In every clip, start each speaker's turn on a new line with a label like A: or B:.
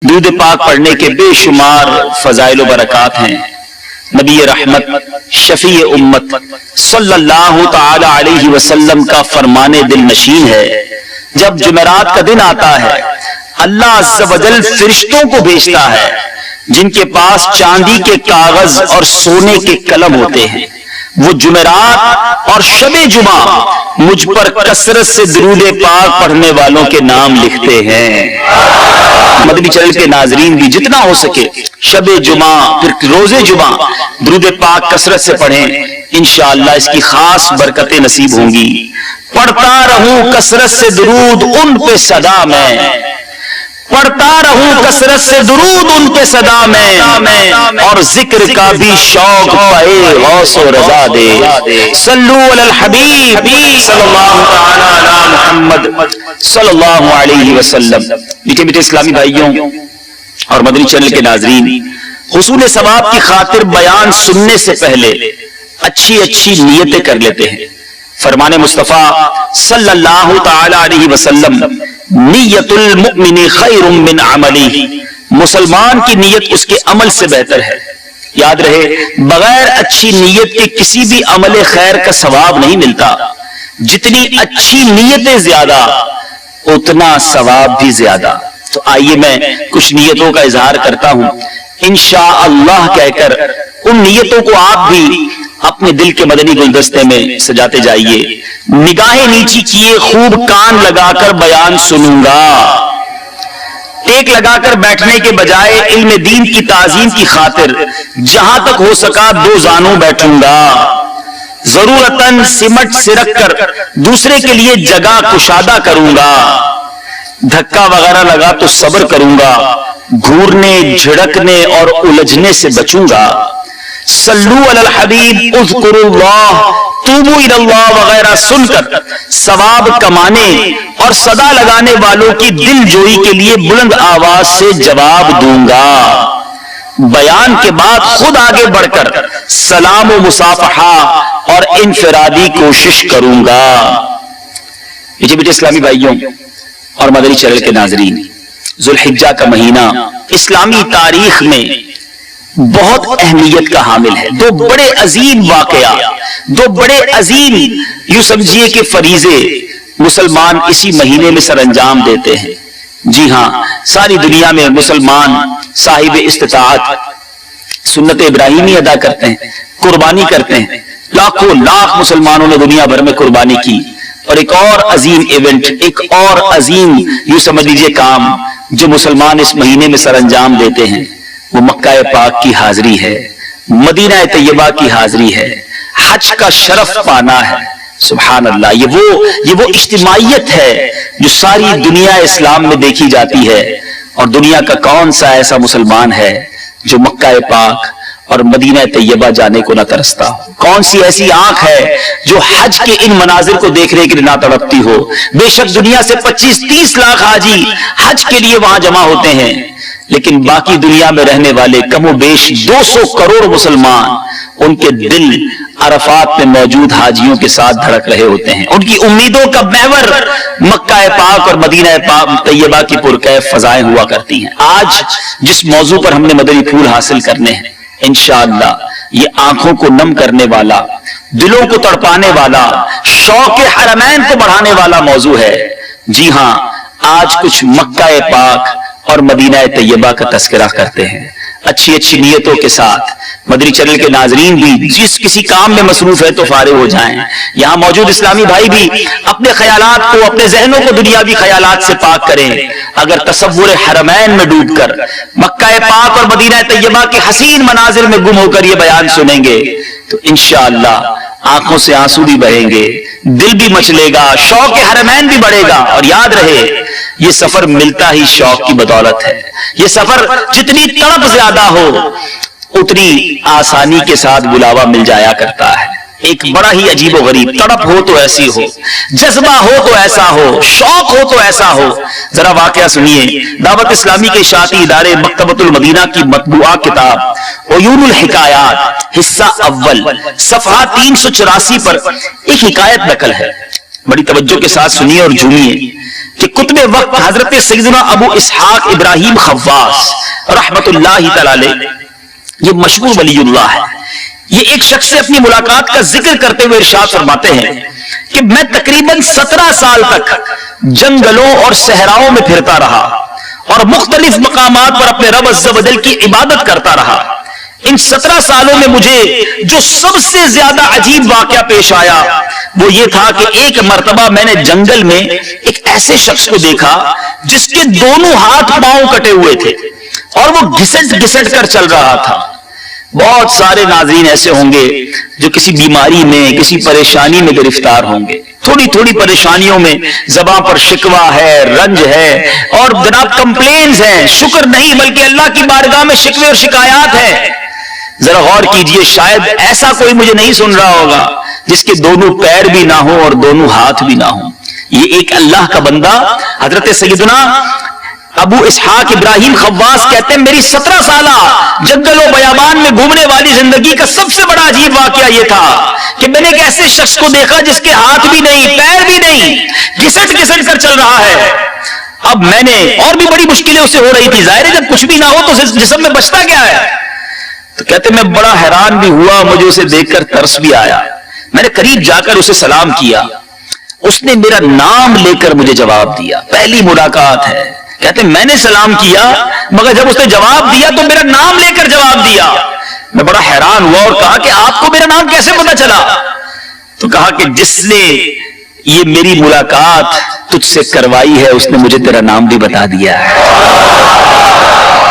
A: درود پاک پڑھنے کے بے شمار فضائل و برکات ہیں۔ نبی رحمت شفیع امت صلی اللہ تعالی علیہ وسلم کا فرمان دل نشین ہے، جب جمعرات کا دن آتا ہے اللہ عز و جل فرشتوں کو بھیجتا ہے جن کے پاس چاندی کے کاغذ اور سونے کے قلم ہوتے ہیں۔ وہ جمعرات اور شب جمعہ مجھ پر کثرت سے درود پاک پڑھنے والوں کے نام لکھتے ہیں۔ مدنی چینل کے ناظرین بھی جتنا ہو سکے شب جمعہ پھر روز جمعہ درود پاک کثرت سے پڑھیں، انشاءاللہ اس کی خاص برکتیں نصیب ہوں گی۔ پڑھتا رہوں کثرت سے درود ان پہ صدا میں، پڑھتا رہوں کثرت سے درود ان پہ صدا میں، اور ذکر کا بھی شوق پائے غوث و رضا دے۔ صلو علی الحبیب صلی اللہ تعالی علی محمد صلی اللہ علیہ وسلم۔ میٹھے میٹھے اسلامی بھائیوں اور مدنی چینل کے ناظرین، حصول ثواب کی خاطر بیان سننے سے پہلے اچھی اچھی نیتیں کر لیتے ہیں۔ فرمان مصطفیٰ صلی اللہ تعالی علیہ وسلم، نیت المؤمن خیر من عملی، مسلمان کی نیت اس کے عمل سے بہتر ہے۔ یاد رہے بغیر اچھی نیت کے کسی بھی عمل خیر کا ثواب نہیں ملتا۔ جتنی اچھی نیتیں زیادہ اتنا ثواب بھی زیادہ۔ تو آئیے میں کچھ نیتوں کا اظہار کرتا ہوں انشاءاللہ کہہ کر، ان نیتوں کو آپ بھی اپنے دل کے مدنی گلدستے میں سجاتے جائیے۔ نگاہیں نیچی کیے خوب کان لگا کر بیان سنوں گا، ٹیک لگا کر بیٹھنے کے بجائے علم دین کی تعظیم کی خاطر جہاں تک ہو سکا دو زانوں بیٹھوں گا، ضرورتاً سمٹ سرک کر دوسرے کے لیے جگہ کشادہ کروں گا، دھکا وغیرہ لگا تو صبر کروں گا، گھورنے جھڑکنے اور الجھنے سے بچوں گا۔ صلو علی الحبیب اذکروا اللہ توبوا الی اللہ وغیرہ سن کر ثواب کمانے اور صدا لگانے والوں کی دل جوئی کے لیے بلند آواز سے جواب دوں گا۔ بیان کے بعد خود آگے بڑھ کر سلام و مصافحہ اور انفرادی کوشش کروں گا۔ میٹھے میٹھے اسلامی بھائیوں اور مدنی چینل کے ناظرین، ذوالحجہ کا مہینہ اسلامی تاریخ میں بہت اہمیت کا حامل ہے۔ دو بڑے عظیم واقعہ، دو بڑے عظیم یوں سمجھیے کہ فریضے مسلمان اسی مہینے میں سر انجام دیتے ہیں۔ جی ہاں، ساری دنیا میں مسلمان صاحب استطاعت سنت ابراہیمی ادا کرتے ہیں، قربانی کرتے ہیں۔ لاکھوں لاکھ مسلمانوں نے دنیا بھر میں قربانی کی۔ اور ایک اور عظیم ایونٹ، ایک اور عظیم یوں سمجھ لیجیے کام جو مسلمان اس مہینے میں سر انجام دیتے ہیں، وہ مکہ پاک کی حاضری ہے، مدینہ طیبہ کی حاضری ہے، حج کا شرف پانا ہے۔ سبحان اللہ، یہ وہ اجتماعیت ہے جو ساری دنیا اسلام میں دیکھی جاتی ہے۔ اور دنیا کا کون سا ایسا مسلمان ہے جو مکہ پاک اور مدینہ طیبہ جانے کو نہ ترستا ہو؟ کون سی ایسی آنکھ ہے جو حج کے ان مناظر کو دیکھنے کے لیے نہ تڑپتی ہو؟ بے شک دنیا سے 25-30 لاکھ حاجی حج کے لیے وہاں جمع ہوتے ہیں، لیکن باقی دنیا میں رہنے والے کم و بیش 200 کروڑ مسلمان، ان کے دل عرفات میں موجود حاجیوں کے ساتھ دھڑک رہے ہوتے ہیں۔ ان کی امیدوں کا محور مکہ پاک اور مدینہ طیبہ کی پرکیف فضائیں ہوا کرتی ہیں۔ آج جس موضوع پر ہم نے مدنی پھول حاصل کرنے ہیں، انشاءاللہ یہ آنکھوں کو نم کرنے والا، دلوں کو تڑپانے والا، شوق حرمین کو بڑھانے والا موضوع ہے۔ جی ہاں، آج کچھ مکہ پاک اور مدینہ طیبہ کا تذکرہ کرتے ہیں، اچھی اچھی نیتوں کے ساتھ۔ مدنی چینل کے ناظرین بھی جس کسی کام میں مصروف ہے تو فارغ ہو جائیں۔ یہاں موجود اسلامی بھائی بھی اپنے خیالات کو، اپنے ذہنوں کو دنیاوی خیالات سے پاک کریں۔ اگر تصور حرمین میں ڈوب کر مکہ پاک اور مدینہ طیبہ کے حسین مناظر میں گم ہو کر یہ بیان سنیں گے تو انشاءاللہ آنکھوں سے آنسو بھی بہیں گے، دل بھی مچلے گا، شوق حرمین بھی بڑھے گا۔ اور یاد رہے یہ سفر ملتا ہی شوق کی بدولت ہے۔ یہ سفر جتنی تڑپ زیادہ ہو اتنی آسانی کے ساتھ بلاوا مل جایا کرتا ہے۔ ایک بڑا ہی عجیب و غریب تڑپ ہو تو ایسی ہو، جذبہ ہو تو ایسا ہو، شوق ہو تو ایسا ہو۔ ذرا واقعہ سنیے، دعوت اسلامی کے اشاعتی ادارے مکتبۃ المدینہ کی مطبوعہ کتاب عیون الحکایات حصہ اول صفحہ 384 پر ایک حکایت نقل ہے۔ बड़ी तवज्जो के साथ सुनिए और झूमिए कि कुतुब वक्त हजरत सैयदना अबू इसहाक इब्राहिम खव्वास रहमतुल्लाहि तआला अलैह, ये मशहूर वलीउल्लाह है। ये एक शख्स से अपनी मुलाकात का जिक्र करते हुए इरशाद फरमाते हैं कि मैं तकरीबन 17 साल तक जंगलों और सहराओं में फिरता रहा और मुख्तलिफ मकामात पर अपने रब अज़्ज़ व जल की इबादत करता रहा। इन 17 सालों में मुझे जो सबसे ज्यादा अजीब वाकया पेश आया वो ये था कि एक मर्तबा मैंने जंगल में एक ऐसे शख्स को देखा जिसके दोनों हाथ पांव कटे हुए थे और वो घिसट घिसट कर चल रहा था। बहुत सारे नाज़रीन ऐसे होंगे जो किसी बीमारी में, किसी परेशानी में गिरफ्तार होंगे, थोड़ी थोड़ी परेशानियों में ज़बान पर शिकवा है, रंज है और जनाब कंप्लेन्स हैं, शुक्र नहीं बल्कि अल्लाह की बारगाह में शिकवे और शिकायत है। जरा गौर कीजिए, शायद ऐसा कोई मुझे नहीं सुन रहा होगा जिसके दोनों पैर भी ना हो और दोनों हाथ भी ना हो। ये एक अल्लाह का बंदा हजरत सैयदना अबू इसहाक इब्राहिम खव्वास कहते हैं मेरी 17 साल जंगलों बयाबान में घूमने वाली जिंदगी का सबसे बड़ा अजीब वाकया यह था कि मैंने एक ऐसे शख्स को देखा जिसके हाथ भी नहीं, पैर भी नहीं, घिसट घिसट कर चल रहा है। अब मैंने और भी बड़ी मुश्किलें उससे हो रही थी, जाहिर है जब कुछ भी ना हो तो जिस्म में बचता क्या है। तो कहते मैं बड़ा हैरान भी हुआ, मुझे उसे देखकर तरस भी आया। मैंने करीब जाकर उसे सलाम किया, उसने मेरा नाम लेकर मुझे जवाब दिया। पहली मुलाकात है। कहते मैंने सलाम किया मगर जब उसने जवाब दिया तो मेरा नाम लेकर जवाब दिया। मैं बड़ा हैरान हुआ और कहा कि आपको मेरा नाम कैसे पता चला? तो कहा कि जिसने ये मेरी मुलाकात तुझसे करवाई है उसने मुझे तेरा नाम भी बता दिया है।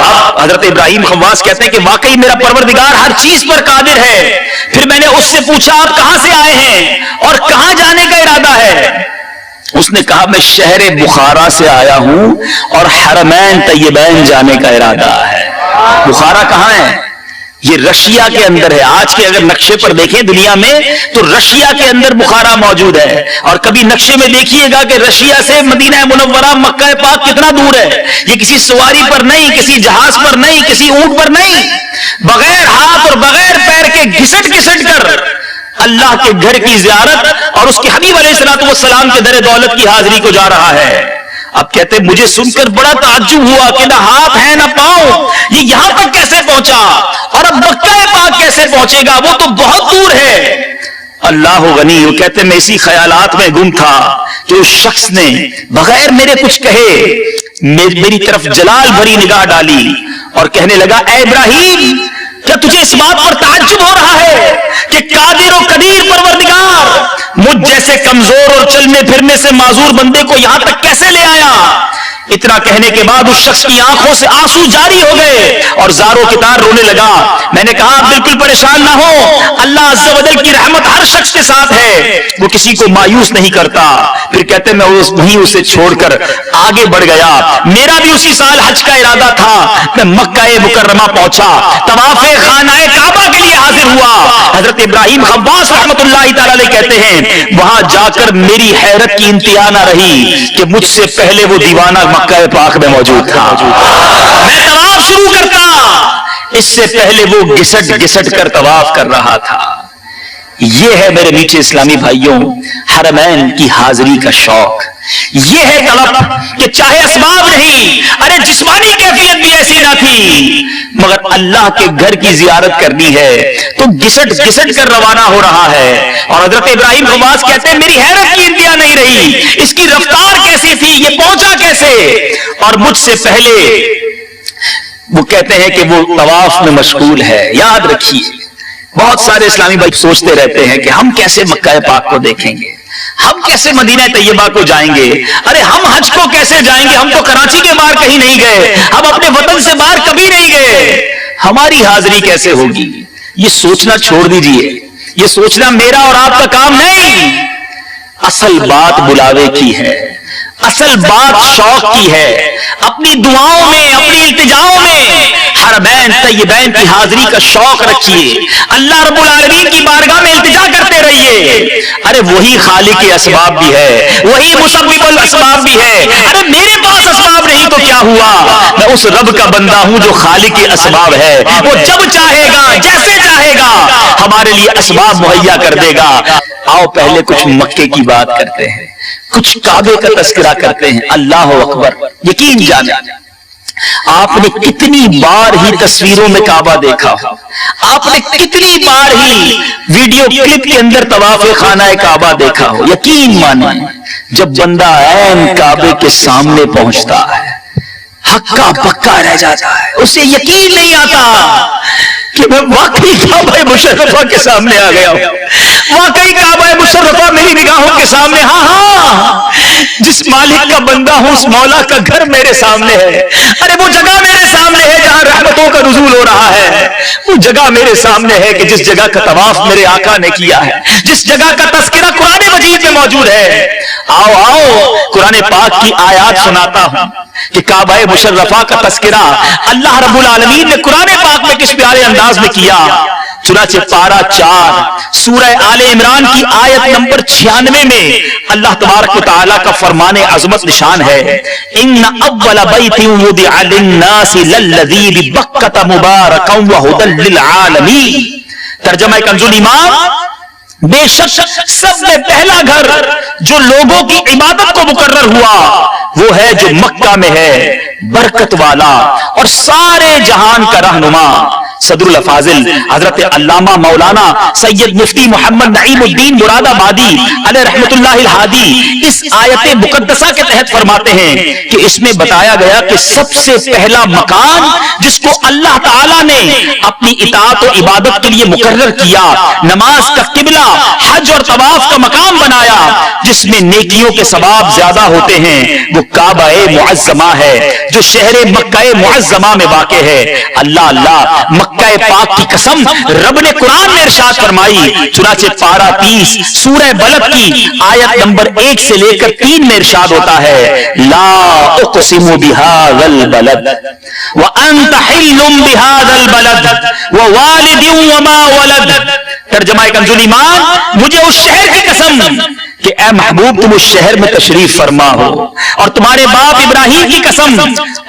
A: अब हजरत इब्राहिम खव्वास कहते हैं कि वाकई मेरा परवरदिगार हर चीज पर कादिर है। फिर मैंने उससे पूछा आप कहां से आए हैं और कहां जाने का इरादा है? उसने कहा मैं शहर बुखारा से आया हूं और हरमैन तैयबैन जाने का इरादा है। बुखारा कहां है? ये रशिया के अंदर है। आज के अगर नक्शे पर देखें दुनिया में तो रशिया के अंदर बुखारा मौजूद है। और कभी नक्शे में देखिएगा कि रशिया से मदीना मुनव्वरा मक्का पाक कितना दूर है। ये किसी सवारी पर नहीं, किसी जहाज पर नहीं, किसी ऊंट पर नहीं, बगैर हाथ और बगैर पैर के घिसट घिसट कर अल्लाह के घर की ज़ियारत और उसके हबीब अलैहिस्सलाम के दर दौलत की हाजिरी को जा रहा है। अब कहते मुझे सुनकर बड़ा ताज्जुब हुआ कि ना हाथ है ना पांव, ये यहां तक कैसे पहुंचा और अब मक्का पाक कैसे पहुंचेगा? वो तो बहुत दूर है। अल्लाह गनी। वो कहते मैं इसी ख्यालात में गुम था कि उस शख्स ने बगैर मेरे कुछ कहे मेरी तरफ जलाल भरी निगाह डाली और कहने लगा ऐ इब्राहिम, क्या तुझे इस बात पर ताज्जुब हो रहा है कि कादिर और कदीर परवरदिगार मुझ जैसे कमजोर और चलने फिरने से माजूर बंदे को यहां तक कैसे ले आया? इतना कहने के बाद उस शख्स की आंखों से आंसू जारी हो गए और जारो की तार रोने लगा। मैंने कहा बिल्कुल परेशान ना हो, अल्लाह अज़्ज़ व जल की रहमत हर शख्स के साथ है, वो किसी को मायूस नहीं करता। फिर कहते मैं वहीं उसे छोड़कर आगे बढ़ गया। मेरा भी उसी साल हज का इरादा था। मैं मक्का मुकर्रमा पहुंचा, तवाफ़े खानाए काबा के लिए हाजिर हुआ। हजरत इब्राहिम खव्वास रहमतुल्लाहि तआला अलैह कहते हैं वहां जाकर मेरी हैरत की इंतहा ना रही कि मुझसे पहले वो दीवाना मक्का पाक में मौजूद था। मैं तवाफ शुरू करता, इससे पहले वो घिसट घिसट कर तवाफ कर रहा था। ये है मेरे मीठे इस्लामी भाइयों हरमैन की हाजिरी का शौक। ये है तलब कि चाहे असबाब नहीं, अरे जिस्मानी कैफियत भी ऐसी ना थी मगर अल्लाह के घर की जियारत करनी है तो घिसट घिसट कर रवाना हो रहा है। और हजरत इब्राहिम खव्वास कहते हैं मेरी हैरत की इंतहा नहीं रही, इसकी रफ्तार कैसी थी, ये पहुंचा कैसे? और मुझसे पहले वो कहते हैं कि वो तवाफ में मशगूल है। याद रखिए बहुत सारे इस्लामी भाई सोचते रहते हैं कि हम कैसे मक्का पाक को देखेंगे, हम कैसे मदीना तैयबा को जाएंगे, अरे हम हज को कैसे जाएंगे, हम तो कराची के बाहर कहीं नहीं गए, हम अपने वतन से बाहर कभी नहीं गए, हमारी हाजिरी कैसे होगी? ये सोचना छोड़ दीजिए, ये सोचना मेरा और आपका काम नहीं। असल बात बुलावे की है, असल बात शौक की है। अपनी दुआओं में, अपनी इल्तिजाओं में हरमैन तैयबैन की हाजिरी का शौक रखिए। अल्लाह रब्बुल आलमीन की बारगाह में इल्तिजा करते रहिए। अरे वही खालिक के असबाब भी है, वही मुसब्बिबुल असबाब भी है। अरे मेरे पास असबाब नहीं तो क्या हुआ? मैं उस रब का बंदा हूं जो खालिक के असबाब है। वो जब चाहेगा, जैसे चाहेगा हमारे लिए असबाब मुहैया कर देगा। आओ पहले कुछ मक्के की बात करते हैं, कुछ काबे का तस्करा करते हैं। अल्लाह अकबर। यकीन जाने आपने कितनी बार ही तस्वीरों में काबा देखा हो, आपने कितनी बार ही वीडियो क्लिप के अंदर तवाफ़े खाना काबा देखा हो। यकीन मानिए जब बंदा ऐन काबे के सामने पहुंचता है, हक्का पक्का रह जाता है, उसे यकीन नहीं आता कि मैं वाकई काबा मुशर्रफा के सामने आ गया हूं, वाकई काबा मुशर्रफा मेरी निगाहों के सामने। हाँ, जिस मालिक का बंदा हूं उस मौला का घर मेरे सामने है। अरे वो जगह मेरे सामने है जहां रहमतों का नुज़ूल हो रहा है, वो जगह मेरे सामने है कि जिस जगह का तवाफ मेरे आका ने किया है, जिस जगह का तज़किरा कुरान मजीद में मौजूद है। आओ आओ कुरान पाक की आयत सुनाता हूं कि काबा मुशर्रफा का तज़किरा अल्लाह रब्बुल आलमीन ने कुरान पाक में किस प्यारे अंदाज में किया। चुनाचे पारा 4 सूरह आले इमरान की आयत नंबर 96 में अल्लाह तबारक व तआला का फरमाने अज़मत निशान है, इन्ना अव्वल बैतिन वुदिअ लिन्नासि लल्लज़ी बिबक्कत मुबारकन व हुदल लिल आलमीन। तर्जुमा कंजुल ईमान, बेशक सबसे पहला घर जो लोगों की इबादत को मुकर्रर हुआ वो है जो मक्का में है, बरकत वाला और सारे जहान का रहनुमा सदरुल फाजिल हजरत अल्लामा मौलाना सैयद मुफ्ती मोहम्मद नईमुद्दीन मुरादाबादी अलैहि रहमतुल्लाहिल हादी इस आयत मुकद्दसा के तहत फरमाते हैं कि इसमें बताया गया कि सबसे पहला मकान जिसको अल्लाह ताला ने अपनी इताअत और इबादत के लिए मुकर्रर किया, नमाज का किबला, हज और तवाफ का मकाम बनाया, जिसमें नेकियों के सवाब ज्यादा होते हैं, वो काबा मुअज्जमा है जो शहर मक्का मुअज्जमा में वाक़े है। अल्लाह अल्लाह, मक्का पाक की कसम रब ने कुरान में इरशाद फरमाई, चुनाचे पारा 30 सूरह बलद की आयत नंबर 1 से लेकर 3 में इरशाद होता है, ला उक़सिमु बिहाज़ल बलद व अंत हिल्लुम बिहाज़ल बलद व वालिदिन व मा वलद। तर्जुमा कंजुल ईमान, मुझे उस शहर की कसम कि ऐ महबूब तुम उस शहर में तशरीफ फरमा हो, और तुम्हारे बाप इब्राहिम की कसम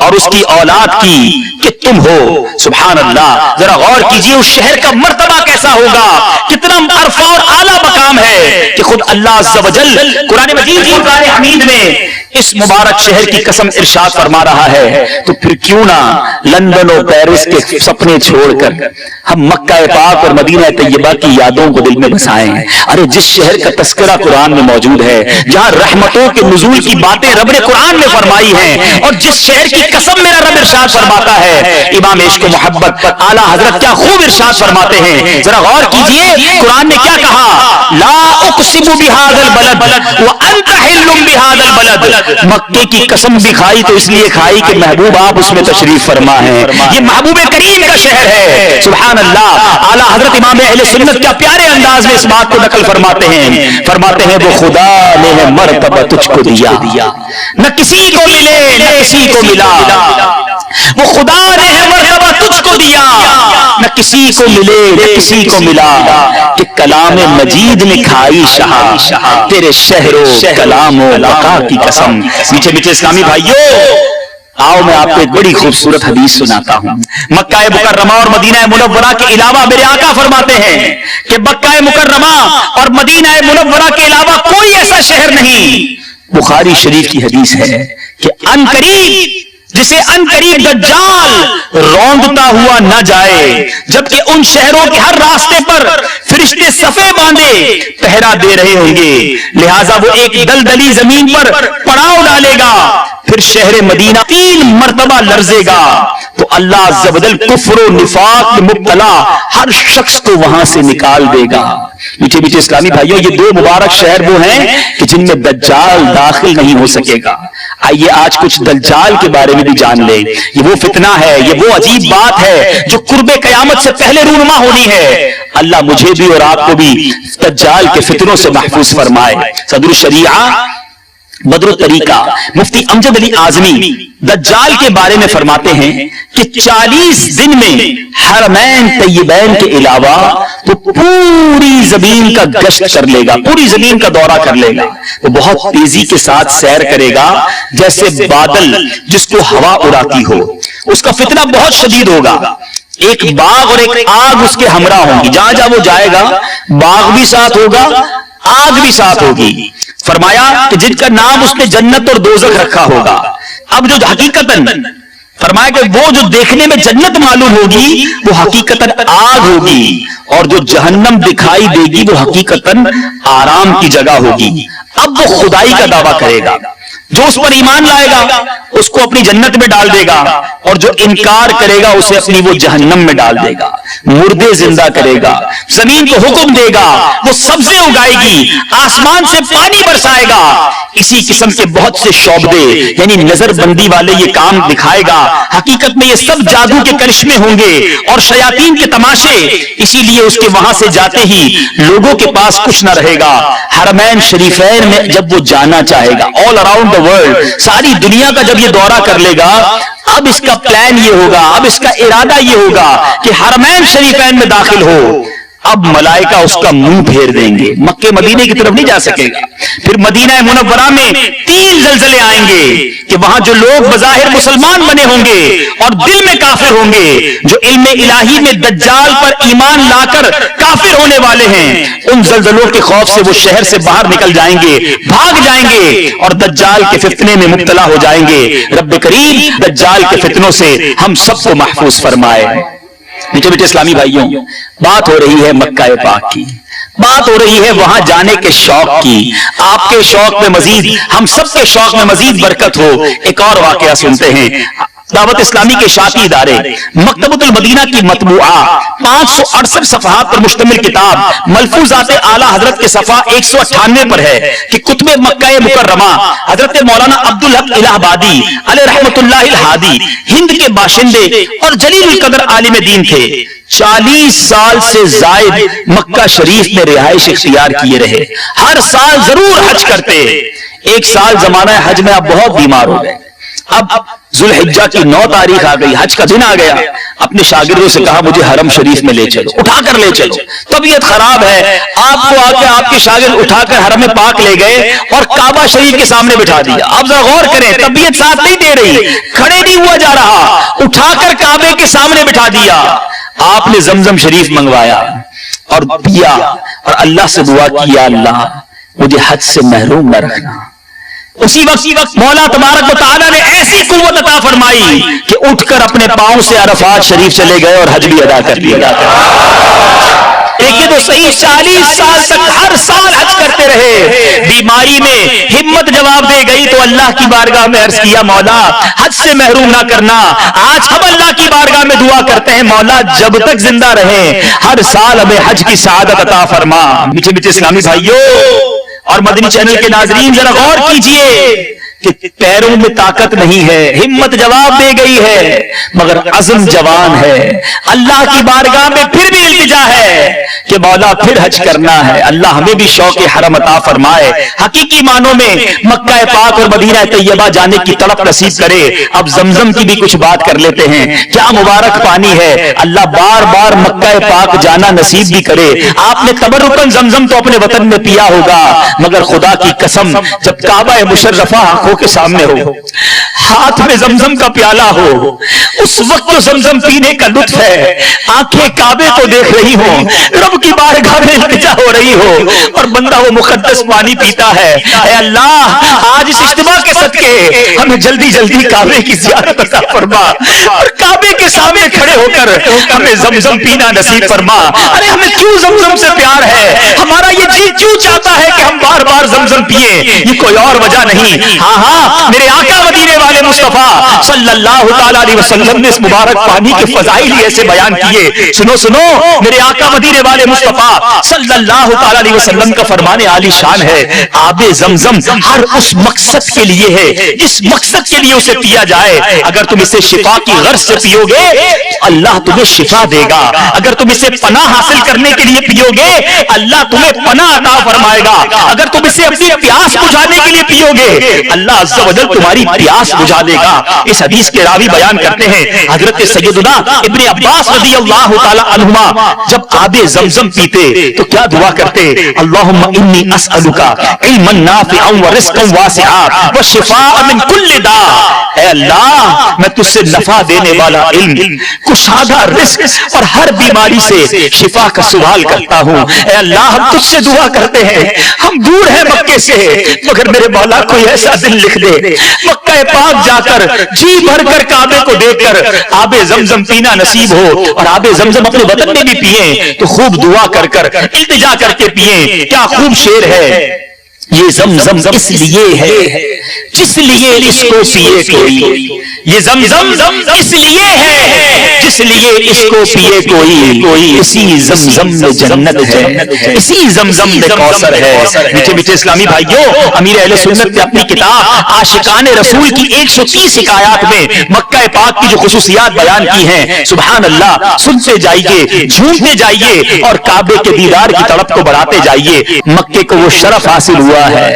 A: और उसकी औलाद की कि तुम हो। सुभान अल्लाह, जरा गौर कीजिए उस शहर का मर्तबा कैसा होगा, कितना अरफा और आला मकाम है कि खुद अल्लाह अज़्ज़ व जल कुरान मजीद फुरक़ान हमीद में इस मुबारक शहर की कसम इरशाद फरमा रहा है। तो फिर क्यों ना लंदन और पेरिस के सपने छोड़कर हम मक्का पाक और मदीना तैयबा की यादों को दिल में बसाएं। अरे जिस शहर का तस्करा कुरान में मौजूद है, जहां रहमतों के नुज़ूल की बातें रब ने कुरान में फरमाई हैं, और जिस शहर की कसम मेरा रब इरशाद फरमाता है, इमाम इश्क व मोहब्बत आला हजरत क्या खूब इरशाद फरमाते हैं। जरा गौर कीजिए कुरान ने क्या कहा, ला उक़सिमु बिहाज़ल बलद व अंत हिल्लुम बिहाज़ल बलद। मक्के की कसम भी खाई तो इसलिए खाई कि महबूब आप उसमें तशरीफ फरमा है, ये महबूब करीम का शहर है। सुभान अल्लाह, आला हजरत इमाम अहले सुन्नत क्या प्यारे अंदाज में इस बात को नकल फरमाते हैं वो खुदा ने है मर्तबा तुझको दिया, न किसी को मिले न किसी को मिला, वो खुदा ने है मर्तबा तुझको दिया, न किसी को मिले न किसी को मिला, कि कलाम मजीद ने खाई शाह तेरे शहरो कलामो बका की कसम। मीठे मीठे इस्लामी भाइयों, आओ मैं आपको एक बड़ी खूबसूरत हदीस सुनाता हूं। मक्का मुकर्रमा और मदीना मुनव्वरा के अलावा मेरे आका फरमाते हैं कि मक्का मुकर्रमा और मदीना मुनव्वरा के अलावा कोई ऐसा शहर नहीं। बुखारी शरीफ की हदीस है कि अनकरीब जिसे अनकरीब दज्जाल रौंदता हुआ न जाए, जबकि उन शहरों के हर रास्ते पर फरिश्ते सफे बांधे पहरा दे रहे होंगे, लिहाजा वो एक दलदली जमीन पर पड़ाव डालेगा, फिर शहर मदीना 3 मरतबा लर्जेगा, तो अल्लाह अज़्ज़ व जल कुफ्र और निफाक में मुब्तला हर शख्स को वहां से निकाल देगा। मीठे मीठे इस्लामी भाइयों, ये 2 मुबारक शहर वो हैं कि जिनमें दज्जाल दाखिल नहीं हो सकेगा। आइए आज कुछ दज्जाल के बारे में भी जान लें। ये वो फितना है, ये वो अजीब बात है जो कुर्बे कयामत से पहले रूनुमा होनी है। अल्लाह मुझे भी और आपको भी दज्जाल के फितनों से महफूज फरमाए। सदरुल शरीआ बदरुल तरीका मुफ्ती अमजद अली आजमी दज्जाल के बारे में फरमाते हैं कि 40 दिन में हरमैन तय्यबैन के अलावा वो पूरी जमीन का गश्त कर लेगा, पूरी जमीन का दौरा कर लेगा। वो बहुत तेजी के साथ सैर करेगा जैसे बादल जिसको हवा उड़ाती हो। उसका फितना बहुत शदीद होगा। एक बाग और एक आग उसके हमरा होंगी, जहां जहां वो जाएगा बाग भी साथ होगा, آگ بھی ساتھ ہوگی. فرمایا کہ جن کا نام اس نے جنت اور دوزخ رکھا ہوگا. اب جو حقیقتاً فرمایا کہ وہ جو دیکھنے میں جنت معلوم ہوگی وہ حقیقتاً آگ ہوگی, اور جو جہنم دکھائی دے گی وہ حقیقتاً آرام کی جگہ ہوگی. اب وہ خدائی کا دعویٰ کرے گا. جو اس پر ایمان لائے گا اس کو اپنی جنت میں ڈال دے گا, اور جو انکار کرے گا اسے اپنی وہ جہنم میں ڈال دے گا. مردے زندہ کرے گا, زمین کو حکم دے گا, وہ سبزیں اگائے گی, آسمان سے پانی برسائے گا. اسی قسم کے بہت سے شعبدے یعنی نظر بندی والے یہ کام دکھائے گا. حقیقت میں یہ سب جادو کے کرشمے ہوں گے اور شیاطین کے تماشے. اسی لیے اس کے وہاں سے جاتے ہی لوگوں کے پاس کچھ نہ رہے گا. حرمین شریفین میں جب وہ جانا چاہے گا, آل اراؤنڈ دا ورلڈ, ساری دنیا کا جب یہ دورہ کر لے گا, اب اس کا پلان یہ ہوگا, اب اس کا ارادہ یہ ہوگا کہ حرمین شریفین میں داخل ہو. اب ملائکہ اس کا منہ پھیر دیں گے, مکے مدینے کی طرف نہیں جا سکے گا. پھر مدینہ منورہ میں 3 زلزلے آئیں گے کہ وہاں جو لوگ بظاہر مسلمان بنے ہوں گے اور دل میں کافر ہوں گے, جو علم الہی میں دجال پر ایمان لا کر کافر ہونے والے ہیں, ان زلزلوں کے خوف سے وہ شہر سے باہر نکل جائیں گے, بھاگ جائیں گے اور دجال کے فتنے میں مبتلا ہو جائیں گے. رب کریم دجال کے فتنوں سے ہم سب کو محفوظ فرمائے. میٹھے میٹھے اسلامی بھائیوں, بات ہو رہی ہے مکہ پاک کی, بات ہو رہی ہے وہاں جانے کے شوق کی. آپ کے شوق میں مزید, ہم سب کے شوق میں مزید برکت ہو. ایک اور واقعہ سنتے ہیں. دعوت اسلامی کے شاطی ادارے مکتبۃ المدینہ کی مطبوعہ 568 صفحات پر مشتمل کتاب ملفوظات اعلیٰ حضرت کے صفحہ 198 پر ہے کہ کتب مکہ مکرمہ حضرت مولانا عبدالحق الہ آبادی علیہ رحمت اللہ الہادی ہند کے باشندے اور جلیل القدر عالم دین تھے. 40 سال سے زائد مکہ شریف میں رہائش اختیار کیے رہے. ہر سال ضرور حج کرتے. ایک سال زمانہ حج میں آپ بہت بیمار ہو گئے. اب ذوالحجہ کی 9 تاریخ آ گئی, حج کا دن آ گیا. اپنے شاگردوں سے کہا مجھے حرم شریف میں لے چلو, اٹھا کر لے چلو. طبیعت خراب ہے, آپ کو آ کے آپ کے شاگرد اٹھا کر حرم پاک لے گئے اور کعبہ شریف کے سامنے بٹھا دیا. آپ ذرا غور کریں, طبیعت ساتھ نہیں دے رہی, کھڑے نہیں ہوا جا رہا, اٹھا کر کعبے کے سامنے بٹھا دیا. آپ نے زمزم شریف منگوایا اور پیا اور اللہ سے دعا کی, اللہ مجھے حج سے محروم نہ رکھنا. اسی وقت مولا تبارک و تعالیٰ نے ایسی قوت عطا فرمائی کہ اٹھ کر اپنے پاؤں سے عرفات شریف چلے گئے اور حج بھی ادا کر لیا. لیکن تو صحیح 40 سال تک ہر سال حج کرتے رہے. بیماری میں ہمت جواب دے گئی تو اللہ کی بارگاہ میں عرض کیا, مولا حج سے محروم نہ کرنا. آج ہم اللہ کی بارگاہ میں دعا کرتے ہیں, مولا جب تک زندہ رہیں ہر سال ہمیں حج کی سعادت عطا فرما. میٹھے میٹھے اسلامی بھائیوں اور مدنی چینل کے ناظرین, ذرا غور کیجئے کہ پیروں میں طاقت نہیں ہے, ہمت جواب دے گئی ہے, مگر عزم جوان ہے. اللہ کی بارگاہ میں پھر بھی التجا ہے کہ مولا پھر حج کرنا ہے. اللہ ہمیں بھی شوق حرم عطا فرمائے, حقیقی معنوں میں مکہ پاک اور مدینہ طیبہ جانے کی طلب نصیب کرے. اب زمزم کی بھی کچھ بات کر لیتے ہیں. کیا مبارک پانی ہے, اللہ بار بار مکہ پاک جانا نصیب بھی کرے. آپ نے تبرکن زمزم تو اپنے وطن میں پیا ہوگا, مگر خدا کی قسم جب کعبہ مشرفہ آنکھوں کے سامنے ہو, ہاتھ میں زمزم کا پیالہ ہو, اس وقت تو زمزم پینے کا لطف ہے. آنکھیں کعبے کو دیکھ رہی ہوں, رب کی بارگاہ میں التجا ہو رہی ہو اور بندہ وہ مقدس پانی پیتا ہے. اے اللہ آج اس اجتماع کے صدقے ہمیں جلدی جلدی کعبے کی زیارت عطا فرما اور کعبے کے سامنے کھڑے ہو کر ہمیں زمزم پینا نصیب فرما. ارے ہمیں کیوں زمزم سے پیار ہے, ہمارا یہ جی کیوں چاہتا ہے کہ ہم بار بار زمزم پیئے, یہ کوئی اور وجہ نہیں. ہاں میرے آقا مدینے والے مصطفیٰ صلی اللہ تعالی علیہ وسلم نے اس مبارک پانی کے فضائل ایسے بیان کیے. سنو سنو, میرے آقا مدینے والے مصطفیٰ صلی اللہ تعالی علیہ وسلم کا فرمان عالی شان ہے, آب زمزم ہر اس مقصد کے لیے ہے جس مقصد کے لیے اسے پیا جائے. اگر تم اسے شفا کی غرض سے پیو گے اللہ تمہیں شفا دے گا. اگر تم اسے پناہ حاصل کرنے کے لیے پیو گے اللہ تمہیں پناہ عطا فرمائے گا. اگر تم اسے اپنی پیاس بجھانے کے لیے پیو گے اللہ عز و جل تمہاری پیاس بجھا دے گا. اس حدیث کے راوی بیان کرتے ہیں حضرت سیدنا ابن عباس رضی اللہ تعالی عنہما جب آب زمزم پیتے تو کیا دعا کرتے, اللہم انی اسألک علما نافعا ورزقا واسعا وشفاء من کل داء. اے اللہ میں تجھ سے نفع دینے والا علم, कुशादा रिस्क और हर बीमारी से शिफा का सवाल करता हूं। ऐ अल्लाह, हम तुझसे दुआ करते हैं, हम दूर हैं मक्के से, मगर मेरे मौला कोई ऐसा दिल लिख दे, मक्का पाक जाकर जी भरकर काबे को देखकर आबे जमजम पीना नसीब हो, और आबे जमजम अपने वतन में भी पिए तो खूब दुआ कर कर इल्तिजा करके पिए। क्या खूब शेर है, ये जमजम इसलिए है जिसलिए इसको पिए कोई, ये जमजम इसलिए है जिसलिए इसको पिए कोई, इसी जमजम में जन्नत है, इसी जमजम में कौसर है। मीठे मीठे इस्लामी भाइयों, अमीर अहले सुन्नत ने अपनी किताब आशिकाने रसूल की 130 हिकायात में मक्का पाक की जो खुसूसियात बयान की हैं, सुभान अल्लाह, सुनते जाइए, झूमते जाइए और काबे के दीदार की तड़प को बढ़ाते जाइए। मक्के को वो शरफ हासिल हुआ है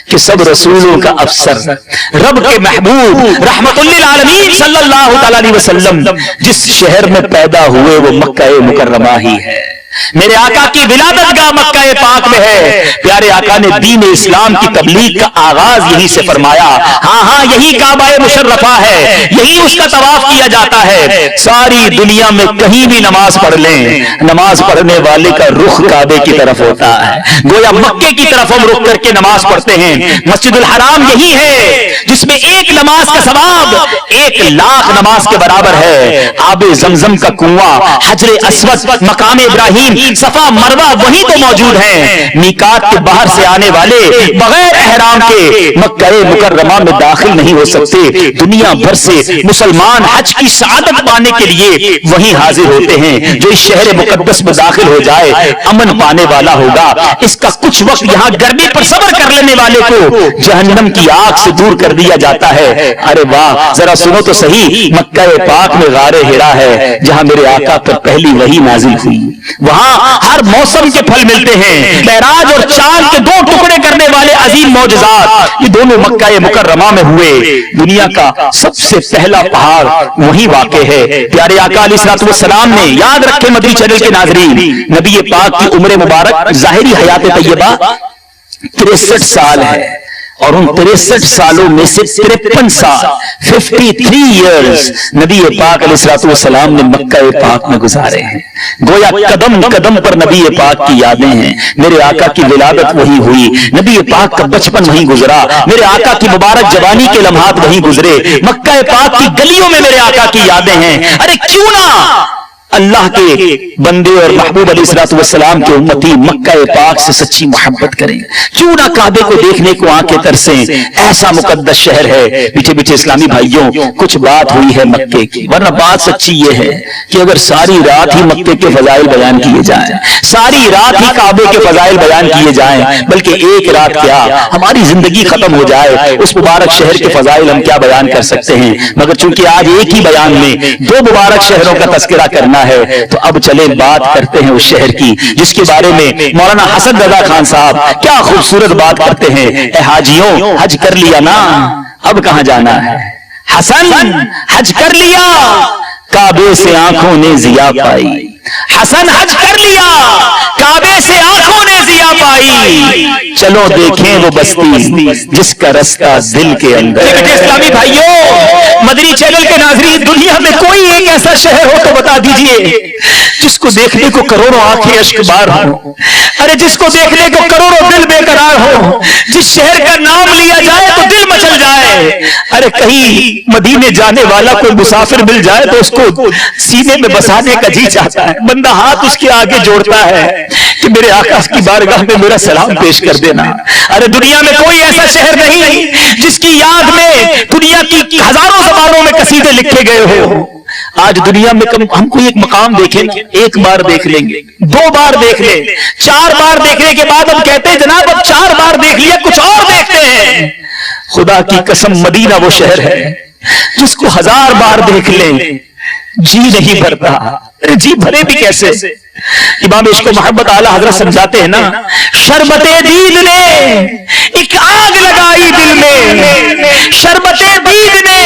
A: कि सब रसूलों का अफसर, रब के महबूब रहमतुल्लिल आलमीन सल्लल्लाहु अलैहि वसल्लम जिस शहर में पैदा हुए वो मक्का मुकर्रमा ही है। मेरे आका की विलादत गाह मक्का पाक में है। प्यारे आका ने दीन इस्लाम की तबलीग का आगाज यहीं से फरमाया। हाँ, यही काबा मुशर्रफा है, यही उसका तवाफ किया जाता है। सारी दुनिया में कहीं भी नमाज पढ़ लें, नमाज पढ़ने वाले का रुख काबे की तरफ होता है। गोया मक्के की तरफ हम रुख करके नमाज पढ़ते हैं। मस्जिदुल हराम यही है जिसमें एक नमाज का सवाब 1,00,000 नमाज के बराबर है। आबे जमजम का कुआं, हजरे अस्वद, मकाम इब्राहिम, सफा मरवा वहीं तो मौजूद हैं। मीकात के बाहर से आने वाले बगैर एहराम के मक्का मुकर्रमा में दाखिल नहीं हो सकते। दुनिया भर से मुसलमान हज की सआदत पाने के लिए वहीं हाजिर होते हैं। जो इस शहर मुकद्दस में दाखिल हो जाए अमन पाने वाला होगा। इसका कुछ वक्त यहाँ गर्मी पर सब्र कर लेने वाले को जहन्नम की आग से दूर कर दिया जाता है। अरे वाह, जरा सुनो तो सही, मक्का पाक में गारे हिरा है जहां मेरे आका पर पहली वही नाजिल हुई। वहां हर मौसम के फल मिलते हैं। मेराज और चांद के 2 टुकड़े करने वाले अजीम मौजज़ात ये दोनों मक्का मुकर्रमा में हुए। दुनिया का सबसे पहला पहाड़ वहीं वाक़े है। प्यारे आका अलैहिस्सलातु वस्सलाम ने, याद रखें मदनी चैनल के नाज़रीन, नबी पाक की उम्र मुबारक ज़ाहिरी हयात तैयबा 63 साल है और उन 63 सालों में से 53 साल 53 इयर्स नबी पाक अलैहिस्सलातु वस्सलाम ने मक्का पाक में गुजारे हैं। गोया कदम कदम पर नबी पाक की यादें हैं। मेरे आका की विलादत वही हुई, नबी पाक का बचपन वहीं गुजरा, मेरे आका की मुबारक जवानी के लम्हात वहीं गुजरे। मक्का पाक की गलियों में मेरे आका की यादें हैं। अरे क्यों ना अल्लाह के बंदे और महबूब अलैहिस्सलातु वस्सलाम के उम्मती मक्का पाक से सच्ची मोहब्बत करें। क्यों ना काबे को देखने को आंखें तरसें। ऐसा मुकद्दस शहर है। मीठे मीठे इस्लामी भाइयों, कुछ बात हुई है मक्के की, वरना बात सच्ची ये है कि अगर सारी रात ही मक्के के फजाइल बयान किए जाएं, सारी रात ही काबे के फजाइल बयान किए जाएं, बल्कि एक रात क्या हमारी जिंदगी खत्म हो जाए, उस मुबारक शहर के फजाइल हम क्या बयान कर सकते हैं। मगर चूंकि आज एक ही बयान में 2 मुबारक शहरों का तस्करा करना है, तो अब चले बात करते हैं उस शहर की जिसके बारे में मौलाना हसन रजा खान साहब क्या खूबसूरत बात करते हैं। ए हाजियों, हज कर लिया ना, अब कहां जाना है। हसन, हज कर लिया, काबे से आंखों ने जिया पाई। हसन, हज कर लिया, काबे से आंखों ने जिया पाई। चलो देखें वो बस्ती जिसका रास्ता दिल के अंदर। इस्लामी भाइयों, मदनी चैनल के नाज़रीन, दुनिया में कोई एक ऐसा शहर हो तो बता दीजिए जिसको देखने को करोड़ों आंखें अश्कबार हो। अरे जिसको देखने को करोड़ों दिल बेकरार हो, जिस शहर का नाम लिया जाए तो दिल मचल जाए। अरे कहीं मदीने जाने वाला कोई मुसाफिर मिल जाए तो उसको सीने में बसाने का जी चाहता है। बंदा हाथ उसके आगे जोड़ता है कि मेरे आका की बारगाह में मेरा सलाम पेश कर देना। अरे दुनिया में कोई ऐसा शहर नहीं जिसकी याद में दुनिया की हजारों ज़बानों में कसीदे लिखे गए हो। आज दुनिया में हम कोई एक मकाम देखें, एक बार देख लेंगे, 2 बार देख लें, 4 बार देखने के बाद हम कहते हैं जनाब अब 4 बार देख लिया, कुछ और देखते हैं। खुदा की कसम, मदीना वो शहर है जिसको 1000 बार देख लें जी नहीं भरता। जी भरे भी कैसे। इमाम इश्क मोहब्बत आला हजरत समझाते हैं ना, शरबते दीद ने एक आग लगाई दिल में, शरबते दीद ने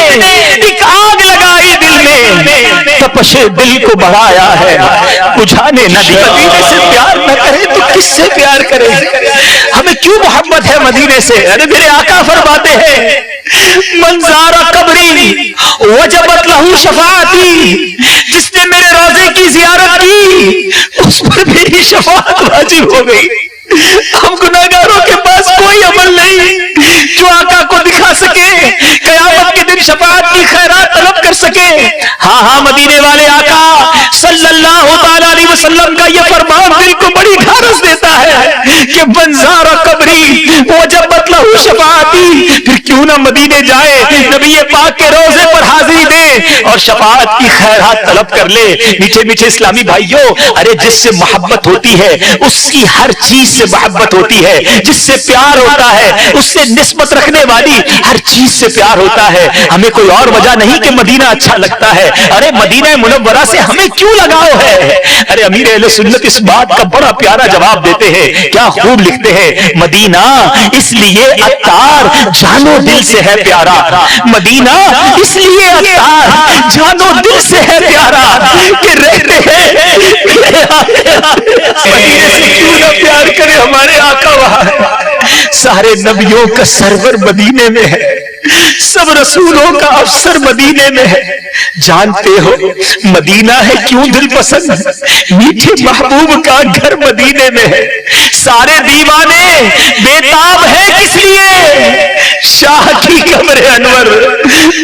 A: एक आग लगाई दिल में, तपशे दिल को बढ़ाया है, बुझाने न दिया। मदीने से प्यार न करे तो किससे प्यार करे। हमें क्यों मोहब्बत है मदीने से। अरे मेरे आका फरमाते हैं, मंजारा कबरी वजबत लहू शफाअती, जिसने پر بھی شفاعت واجب ہو گئی. ہم گناہگاروں کے پاس کوئی عمل نہیں جو آقا کو دکھا سکے, قیامت کے دن شفاعت کی خیرات طلب کر سکے. ہاں مدینے والے آقا صلی اللہ تعالی علیہ وسلم کا یہ فرمان دل کو بڑی ڈھارس دیتا ہے کہ بنزار قبری وجبت لہ شفاعتی. پھر کیوں نہ مدینے جائے, نبی پاک کے روضے پر حاضری دے اور شفاعت کی خیرات طلب کر لے. میٹھے میٹھے اسلامی بھائیوں, ارے جس سے محبت ہوتی ہے اس کی ہر چیز سے محبت ہوتی ہے, جس سے پیار ہوتا ہے اس سے نسبت رکھنے والی ہر چیز سے پیار ہوتا ہے. ہمیں کوئی اور وجہ نہیں کہ مدینہ اچھا لگتا ہے. ارے مدینہ منورہ سے ہمیں کیوں لگاؤ ہے؟ ارے امیر اہل سنت اس بات کا بڑا پیارا جواب دیتے ہیں, کیا خوب لکھتے ہیں, مدینہ اس لیے عطار جانو دل سے ہے پیارا. مدینہ اس لیے عطار جانو دل سے ہے پیارا کہ رہتے ہیں مدینے سے کیوں نہ پیار کرے ہمارے آقا وہاں ہے. سارے نبیوں کا سرور مدینے میں ہے, سب رسولوں کا افسر مدینے میں ہے. جانتے ہو مدینہ ہے کیوں دل پسند, میٹھے محبوب کا گھر مدینے میں ہے. سارے دیوانے بےتاب ہے کس لیے, شاہ کی قبر انور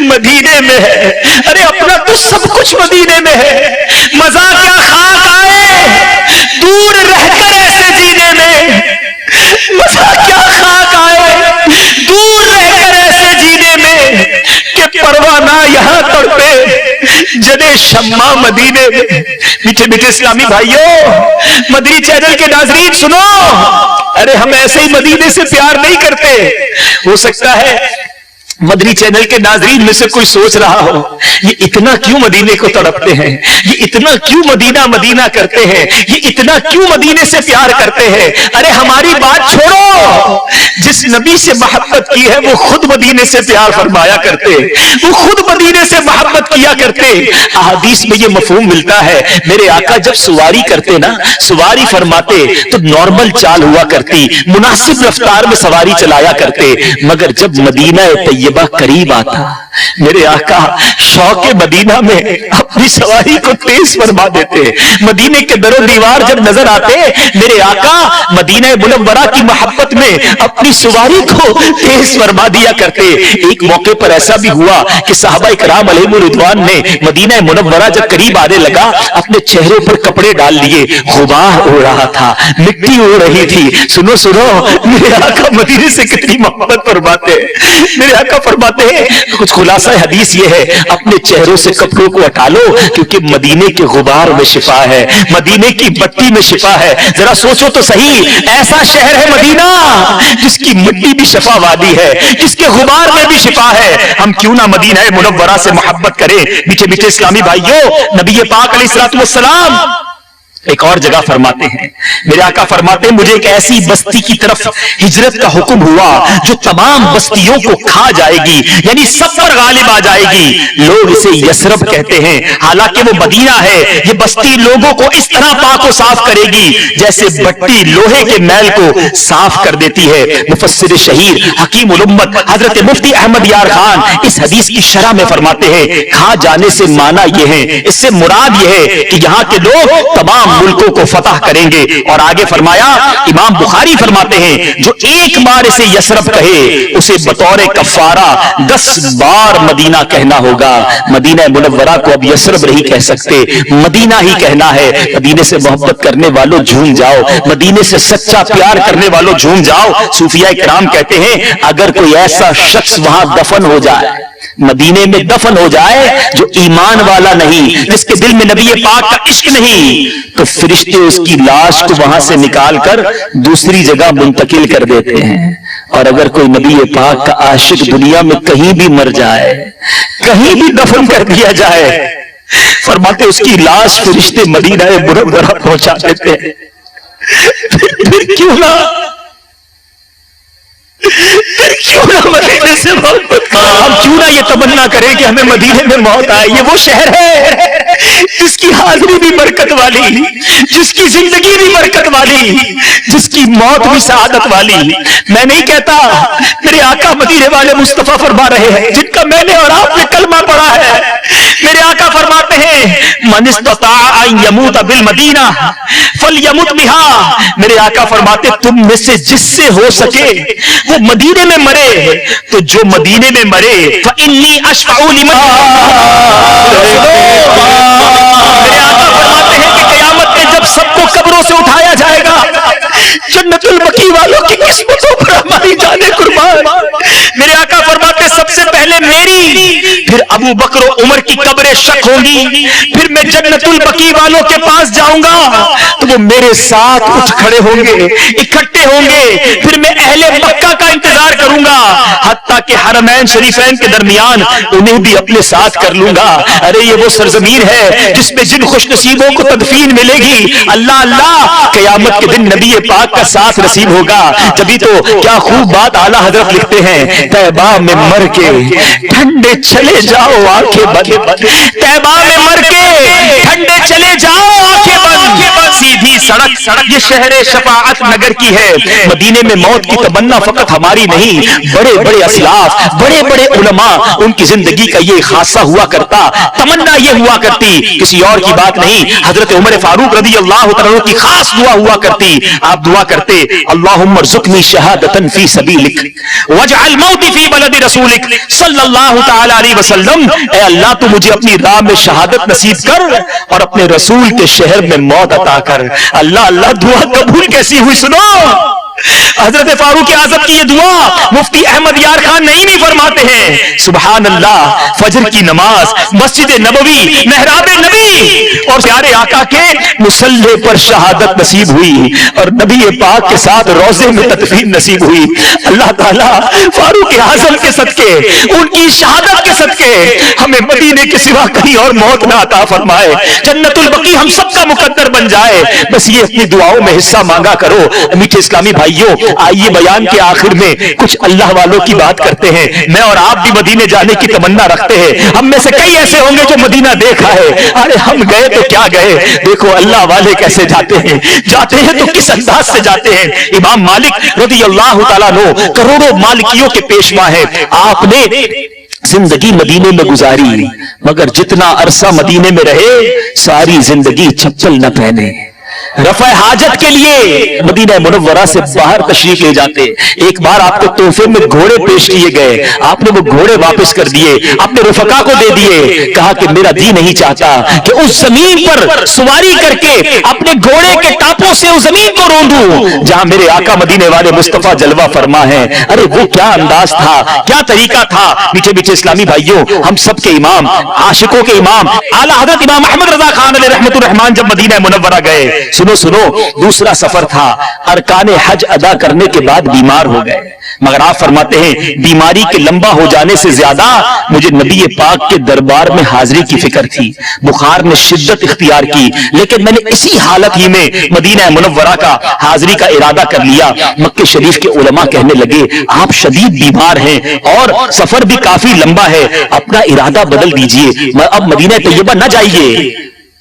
A: مدینے میں ہے. ارے اپنا تو سب کچھ مدینے میں ہے, مزہ کیا خاک آئے دور رہ کر ایسے جینے میں, مزہ کیا خاک آئے دور رہ کر ایسے جینے میں کہ پروانہ یہاں تڑپے جنے شمع مدینے میں. میٹھے میٹھے اسلامی بھائیوں, مدنی چینل کے ناظرین سنو, ارے ہم ایسے ہی مدینے سے پیار نہیں کرتے. ہو سکتا ہے مدنی چینل کے ناظرین میں سے کوئی سوچ رہا ہو یہ اتنا کیوں مدینے کو تڑپتے ہیں, یہ اتنا کیوں مدینہ مدینہ کرتے ہیں, یہ اتنا کیوں مدینے سے پیار کرتے ہیں. ارے ہماری بات چھوڑو, جس نبی سے محبت کی ہے وہ خود مدینے سے پیار فرمایا کرتے, وہ خود مدینے سے محبت کیا کرتے. احادیث میں یہ مفہوم ملتا ہے, میرے آقا جب سواری کرتے نا, سواری فرماتے تو نارمل چال ہوا کرتی, مناسب رفتار میں سواری چلایا کرتے. مگر جب مدینہ طیبہ قریب آتا, میرے آقا شوق مدینہ میں اپنی سواری کو تیز فرما دیتے. مدینے کے در و دیوار جب نظر آتے, میرے آقا مدینہ منورہ کی محبت میں اپنی سواری کو تیز فرما دیا کرتے. ایک موقع پر ایسا بھی ہوا کہ صحابہ اکرام علیہم رضوان نے مدینہ منورہ جب قریب آنے لگا, اپنے چہرے پر کپڑے ڈال لیے, غبار اڑ رہا تھا, مٹی اڑ رہی تھی. سنو سنو, میرے آقا مدینے سے کتنی محبت فرماتے. میرے آقا فرماتے ہیں, کچھ خلاصہ حدیث یہ ہے, اپنے چہروں سے کپڑوں کو ہٹا لو کیونکہ مدینے کے غبار میں شفا ہے, مدینے کی مٹی میں شفا ہے. ذرا سوچو تو صحیح, ایسا شہر ہے مدینہ جس کی مٹی بھی شفا وادی ہے, جس کے غبار میں بھی شفا ہے. ہم کیوں نہ مدینہ منورہ سے محبت کریں. میٹھے میٹھے اسلامی بھائیوں, نبی پاک علیہ الصلوۃ والسلام ایک اور جگہ فرماتے ہیں, میرے آقا فرماتے ہیں مجھے ایک ایسی بستی کی طرف ہجرت کا حکم ہوا جو تمام بستیوں کو کھا جائے گی, یعنی سب پر غالب آ جائے گی. لوگ اسے یثرب کہتے ہیں, حالانکہ وہ مدینہ ہے. یہ بستی لوگوں کو اس طرح پاک و صاف کرے گی جیسے بٹی لوہے کے میل کو صاف کر دیتی ہے. مفسر شہیر حکیم الامت حضرت مفتی احمد یار خان اس حدیث کی شرح میں فرماتے ہیں, کھا جانے سے معنی یہ ہے, اس سے مراد یہ ہے کہ یہاں کے لوگ تمام ملکوں کو فتح کریں گے. اور آگے فرمایا, امام بخاری فرماتے ہیں جو ایک بار اسے یثرب کہے اسے بطور کفارہ 10 بار مدینہ کہنا ہوگا. مدینہ منورہ کو اب یثرب نہیں کہہ سکتے, مدینہ ہی کہنا ہے. مدینے سے محبت کرنے والوں جھوم جاؤ, مدینے سے سچا پیار کرنے والوں جھوم جاؤ. صوفیاء کرام کہتے ہیں اگر کوئی ایسا شخص وہاں دفن ہو جائے, مدینے میں دفن ہو جائے جو ایمان والا نہیں, جس کے دل میں نبی پاک کا عشق نہیں, تو فرشتے اس کی لاش کو وہاں سے نکال کر دوسری جگہ منتقل کر دیتے ہیں. اور اگر کوئی نبی پاک کا عاشق دنیا میں کہیں بھی مر جائے, کہیں بھی دفن کر دیا جائے, فرماتے اس کی لاش فرشتے مدینہ منورہ پہنچا دیتے ہیں. پھر کیوں نہ مدینے سے محبت کریں, ہم کیوں نہ یہ تمنا کریں کہ ہمیں مدینے میں موت آئے. یہ وہ شہر ہے جس کی حاضری بھی برکت والی, جس کی زندگی بھی برکت والی, جس کی موت بھی سعادت والی. میں نہیں کہتا, میرے آقا مدینے والے مصطفیٰ فرما رہے ہیں جن کا میں نے اور آپ نے کلمہ پڑھا ہے, میرے آقا فرماتے ہیں من استطاع ان یموت بالمدینہ فلیمت بہا. میرے آقا فرماتے تم میں سے جس سے ہو سکے وہ مدینے میں مرے تو جو مدینے میں مرے فانی اشفع لمن. میرے آقا فرماتے ہیں کہ قیامت میں جب سب کو قبروں سے اٹھایا جائے گا جنت البقیع والوں کی قسمتوں پر ہماری جانیں قربان. میرے آقا فرماتے سب سے پہلے میری پھر ابو بکر و عمر کی قبریں شک ہوں گی پھر میں جنت البقیع والوں کے پاس جاؤں گا تو وہ میرے ساتھ اٹھ کھڑے ہوں گے اکٹھے ہوں گے پھر میں اہل مکہ کا انتظار کروں گا حتیٰ کہ حرمین شریفین کے درمیان انہیں بھی اپنے ساتھ کر لوں گا. ارے یہ وہ سرزمین ہے جس میں جن خوش نصیبوں کو تدفین ملے گی اللہ اللہ قیامت کے دن نبی پاک کا ساتھ نصیب ہوگا. جبھی تو کیا خوب بات اعلیٰ حضرت لکھتے ہیں طیبہ میں مر کے ٹھنڈے چلے جاؤ آنکھیں بند. طیبہ میں مر کے ٹھنڈے چلے جاؤ آنکھیں بند. سیدھی سڑک یہ شہر شفاعت نگر کی ہے. مدینے میں موت کی تمنا فقط ہماری نہیں بڑے بڑے اسلاف بڑے بڑے علماء ان کی زندگی کا یہ خاصہ ہوا کرتا تمنا یہ ہوا کرتی کسی اور کی بات نہیں. حضرت عمر فاروق رضی اللہ تعالیٰ کی خاص دعا ہوا کرتی. آپ دعا کرتے اللہم ارزقنی شہادتا فی سبیلک واجعل موتی فی بلد رسولک صلی اللہ تعالی علیہ وسلم. اے اللہ تو مجھے اپنی راہ میں شہادت نصیب کر اور اپنے رسول کے شہر میں موت عطا کر. اللہ اللہ دعا قبول کیسی ہوئی سنو. حضرت فاروق اعظم کی یہ دعا مفتی احمد یار خان نعیمی فرماتے ہیں سبحان اللہ فجر کی نماز مسجد نبوی محراب نبی اور پیارے آقا کے مصلی پر شہادت نصیب ہوئی اور نبی پاک کے ساتھ روضے میں تدفین نصیب ہوئی. اللہ تعالیٰ فاروق اعظم کے صدقے ان کی شہادت کے صدقے ہمیں مدینے کے سوا کہیں اور موت نہ عطا فرمائے. جنت البقیع ہم سب کا مقدر بن جائے. بس یہ اپنی دعاؤں میں حصہ مانگا کرو. میٹھے اسلامی بھائیوں آئیے بیان کے آخر میں کچھ اللہ والوں کی بات کرتے ہیں. میں اور آپ بھی مدینے جانے کی تمنا رکھتے ہیں. ہم میں سے کئی ایسے ہوں گے جو مدینہ دیکھا ہے. ارے ہم گئے تو کیا گئے, دیکھو اللہ والے کیسے جاتے ہیں تو کس انداز سے جاتے ہیں. امام مالک رضی اللہ تعالیٰ عنہ کروڑوں مالکیوں کے پیشوا ہیں. آپ نے زندگی مدینے میں گزاری مگر جتنا عرصہ مدینے میں رہے ساری زندگی چپل نہ پہنے. رفع حاجت کے لیے مدینہ منورہ سے باہر تشریف لے جاتے. ایک بار آپ کو تحفے میں گھوڑے پیش کیے گئے, آپ نے وہ گھوڑے واپس کر دیے, اپنے رفقا کو دے دیے. کہا کہ میرا جی نہیں چاہتا کہ اس زمین پر سواری کر کے اپنے گھوڑے کے ٹاپوں سے اس زمین کو روندوں جہاں میرے آقا مدینے والے مصطفیٰ جلوہ فرما ہے. ارے وہ کیا انداز تھا, کیا طریقہ تھا. میٹھے میٹھے اسلامی بھائیوں, ہم سب کے امام, عاشقوں کے امام اعلیٰ حضرت امام احمد رضا خان علیہ رحمت الرحمان جب مدینہ منورہ گئے, سنو دوسرا سفر تھا, ارکان حج ادا کرنے کے بعد بیمار ہو گئے. مگر آپ فرماتے ہیں بیماری کے لمبا ہو جانے سے زیادہ مجھے نبی پاک کے دربار میں حاضری کی فکر تھی. بخار نے شدت اختیار کی لیکن میں نے اسی حالت ہی میں مدینہ منورہ کا حاضری کا ارادہ کر لیا. مکہ شریف کے علماء کہنے لگے آپ شدید بیمار ہیں اور سفر بھی کافی لمبا ہے, اپنا ارادہ بدل دیجئے, اب مدینہ طیبہ نہ جائیے.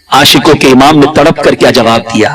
A: عاشقوں کے امام نے تڑپ کر کیا جواب دیا,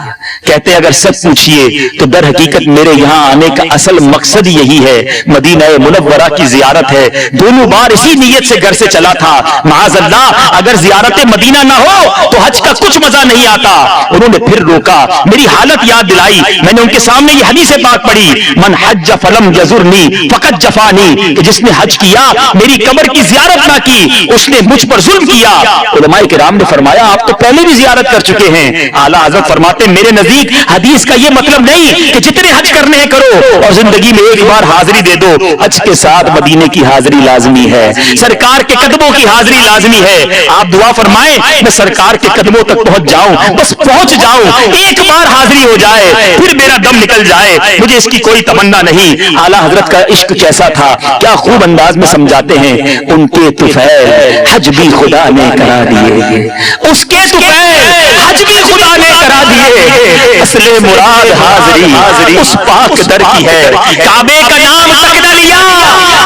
A: کہتے اگر سچ پوچھئے تو در حقیقت میرے یہاں آنے کا اصل مقصد یہی ہے, مدینہ منورہ کی زیارت ہے. دونوں بار اسی نیت سے گھر سے چلا تھا. معاذ اللہ اگر زیارت مدینہ نہ ہو تو حج کا کچھ مزہ نہیں آتا. انہوں نے پھر روکا, میری حالت یاد دلائی. میں نے ان کے سامنے یہ حدیث پاک پڑھی, من حج فلم یزرنی فقط جفانی, کہ جس نے حج کیا میری قبر کی زیارت نہ کی اس نے مجھ پر ظلم کیا. علماء کرام نے فرمایا آپ تو پہلے بھی زیارت کر چکے ہیں. اعلیٰ حضرت فرماتے میرے نزدیک حدیث کا یہ مطلب نہیں کہ جتنے حج کرنے ہیں کرو اور زندگی میں ایک بار حاضری دے دو. حج کے ساتھ مدینے کی حاضری لازمی ہے, سرکار کے قدموں کی حاضری لازمی ہے. آپ دعا فرمائیں میں سرکار کے قدموں تک پہنچ جاؤں, بس پہنچ جاؤں, ایک بار حاضری ہو جائے پھر میرا دم نکل جائے, مجھے اس کی کوئی تمنا نہیں. اعلیٰ حضرت کا عشق کیسا تھا, کیا خوب انداز میں سمجھاتے ہیں. ان کے طفیل حج بھی خدا نے کرا دیے, اس کے حج بھی خدا نے کرا دیے. اصل مراد حاضری اس پاک در کی ہے. کعبے کا نام تک نہ لیا,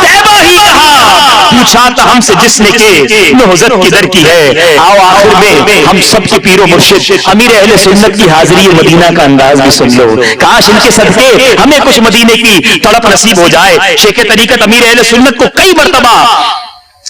A: طیبہ ہی کہا. پوچھا تھا ہم سے جس نے کہ نہضت کی در کی ہے. آؤ آخر میں ہم سب کے پیر و مرشد امیر اہل سنت کی حاضری مدینہ کا انداز بھی سن لو. کاش ان کے صدقے ہمیں کچھ مدینے کی تڑپ نصیب ہو جائے. شیخ طریقت امیر اہل سنت کو کئی مرتبہ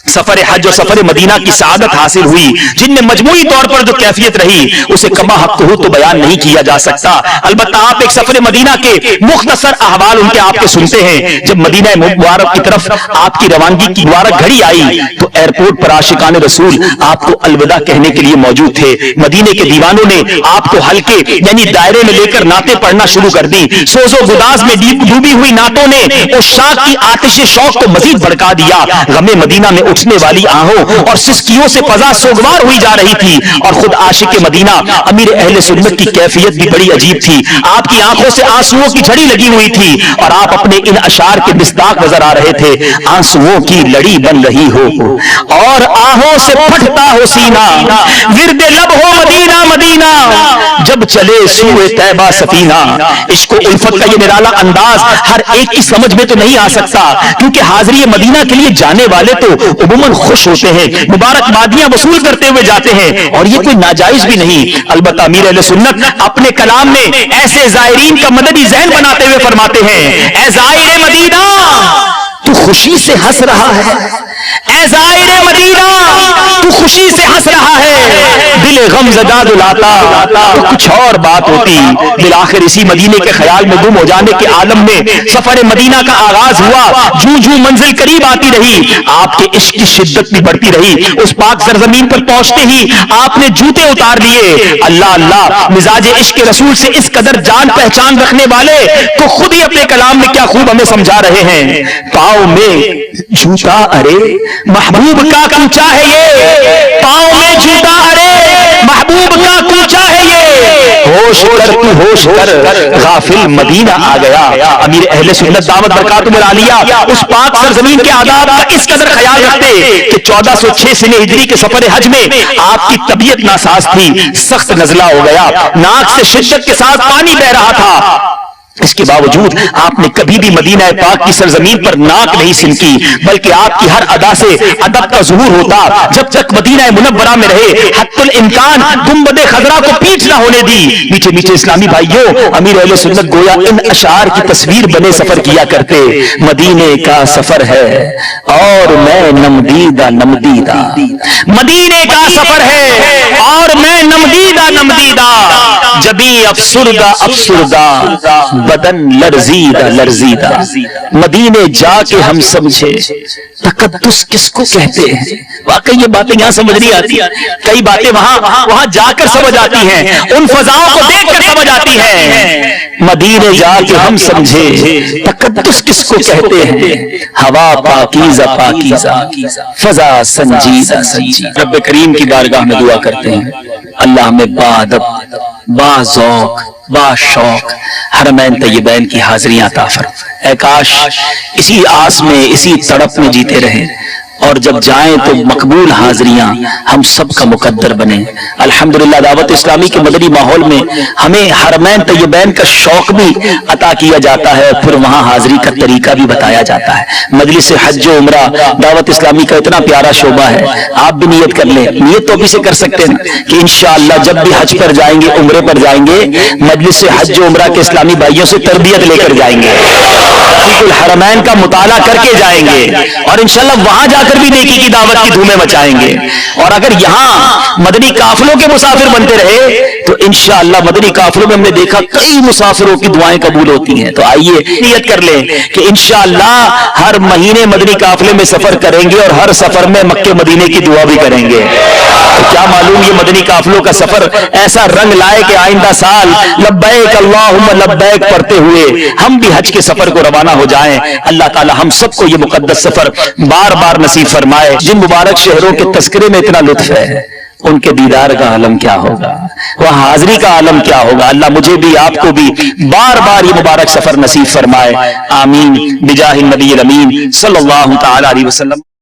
A: सफर हज और सफर मदीना की सआदत हासिल हुई, जिनमें मजमूई तौर पर जो कैफियत रही उसे कमा हक तो बयान नहीं किया जा सकता। अलबत्ता आप एक सफर मदीना के मुख्तसर अहवाल उनके आपके सुनते हैं। जब मदीना मुबारक की तरफ आपकी रवानगी की मुबारक घड़ी आई तो एयरपोर्ट पर आशिकान रसूल आपको अलविदा कहने के लिए मौजूद थे। मदीने के दीवानों ने आपको हल्के यानी दायरे में लेकर नाते पढ़ना शुरू कर दी। सोजो गुदाज में डूबी हुई नातों ने उस शाख की आतिश शौक को मजीद भड़का दिया। गमे मदीना में उठने वाली आहों और सिसकियों से फजा सोगवार हुई जा रही थी। और खुद आशिक मदीना अमीर अहले सुन्नत की कैफियत भी बड़ी अजीब थी। आपकी आंखों से आंसुओं की झड़ी लगी हुई थी और आप अपने इन अशार के मिस्दाक नजर आ रहे थे। आंसुओं की लड़ी बन रही हो और आहों से फटता हो सीना, विरदे लब हो मदीना मदीना, जब चले सूए तैबा सफीना। इश्क उल्फत का ये निराला अंदाज हर एक की समझ में तो नहीं आ सकता, क्योंकि हाज़री मदीना के लिए जाने वाले तो उमूमन खुश होते हैं, मुबारकबादियां वसूल करते हुए जाते हैं और ये कोई नाजायज भी नहीं। अलबत्ता अमीर अहले सुन्नत अपने कलाम में ऐसे ज़ायरीन का मददी ज़हन बनाते हुए फरमाते हैं, ऐ ज़ायरे मदीना तू खुशी से हंस रहा है, ऐ ज़ायरे मदीना तू खुशी से हंस रहा है, दिल गम ज़दा दुलाता तो कुछ और बात होती। दिल आखिर इसी मदीने के ख्याल में गुम हो जाने के आलम में सफर मदीना का आगाज हुआ। जूं जूं मंजिल करीब आती रही आपके इश्क की शिद्दत भी बढ़ती रही। उस पाक सरजमीन पर पहुंचते ही आपने जूते उतार लिए। अल्लाह अल्लाह, मिजाज इश्क रसूल से इस कदर जान पहचान रखने वाले तो खुद ही अपने कलाम में क्या खूब हमें समझा रहे हैं। पाँव में जूता अरे महबूब का कूचा है ये, पाँव में जूता अरे महबूब का कूचा है ये, होश कर तू होश कर गाफिल मदीना आ गया। अमीर अहले सुन्नत दावत बरकातुहु आलिया उस पाक सरजमीन के आदाब का इस कदर ख्याल रखते कि 1406 से हिजरी के सफर हज में आपकी तबीयत नासाज थी, सख्त नजला हो गया, नाक से शिद्दत के साथ पानी बह रहा था। इसके बावजूद आपने कभी भी मदीना पाक की सरजमीन पर नाक नहीं सिनकी, बल्कि आपकी हर अदा से अदब का ज़ुहूर होता। जब तक मदीना मुनव्वरा में रहे हत्तुल इम्कान गुंबदे खजरा को पीठ ना होने दी। मीठे मीठे इस्लामी भाइयों, अमीर अहले सुन्नत गोया इन अशार की तस्वीर बने सफर किया करते। मदीने का सफर है और मैं नमदीदा नमदीदा, मदीने का सफर है और मैं नमदीदा नमदीदा, जबी अफसुरदा अफसुरदा बदन लर्जीदा लर्जीदा। मदीने जाके हम समझे तकद्दुस किसको कहते हैं। वाकई ये बातें यहाँ समझ नहीं आती, कई बातें वहां जाकर समझ आती हैं, उन फजाओं को देखकर समझ आती हैं। मदीने जाके हम समझे तकद्दुस किसको कहते हैं। हवा पाकीज़ा पाकीज़ा, फजा संजीदा संजीदा। रब्बे करीम की बारगाह में दुआ करते हैं, अल्लाह में बाअदब बाज़ौक़ बाशौक हरमैन तय्यबैन की हाज़िरियां अता फरमा। ऐ काश इसी आस में इसी तड़प में जीते रहे और जब जाएं तो मकबूल हाज़िरियां हम सब का मुकद्दर बने। अल्हम्दुलिल्लाह दावत इस्लामी के मदनी माहौल में हमें हरमैन तय्यबैन का शौक भी अता किया जाता है और फिर वहां हाज़िरी का तरीका भी बताया जाता है। मजलिस हज व उम्रा दावत इस्लामी का इतना प्यारा शोबा है, आप भी नियत कर लें। नियत तो अभी से कर सकते हैं कि इंशाअल्लाह जब भी हज पर जाएंगे उम्रे पर जाएंगे मजलिस हज व उम्रा के इस्लामी भाइयों से तरबियत लेकर जाएंगे, हरमैन का मुताला करके जाएंगे और इंशाअल्लाह वहां जाकर भी नेकी की दावत की धूमें मचाएंगे। और अगर यहाँ मदनी काफिलों के मुसाफिर बनते रहे तो इंशाअल्लाह मदनी काफिलों में हमने देखा कई मुसाफिरों की दुआएं कबूल होती हैं। तो आइए नियत कर लें कि इंशाअल्लाह हर महीने मदनी काफिले में सफर करेंगे और हर सफर में मक्के मदीने की दुआ भी करेंगे। तो क्या मालूम ये मदनी काफिलों का सफर ऐसा रंग लाए कि आइंदा साल लब्बैक अल्लाहुम्मा लब्बैक पढ़ते हुए हम भी हज के सफर को रवाना हो जाएं। अल्लाह ताला हम सबको ये मुकद्दस सफर बार बार नसीब फरमाए। जिन मुबारक शहरों के तस्करे में इतना लुत्फ है उनके दीदार का आलम क्या होगा, वह हाजिरी का आलम क्या होगा। अल्लाह मुझे भी आपको भी बार बार ये मुबारक सफर नसीब फरमाए। आमीन बिजाहिन नबी अमीन सल्लल्लाहु तआला अलैहि वसल्लम।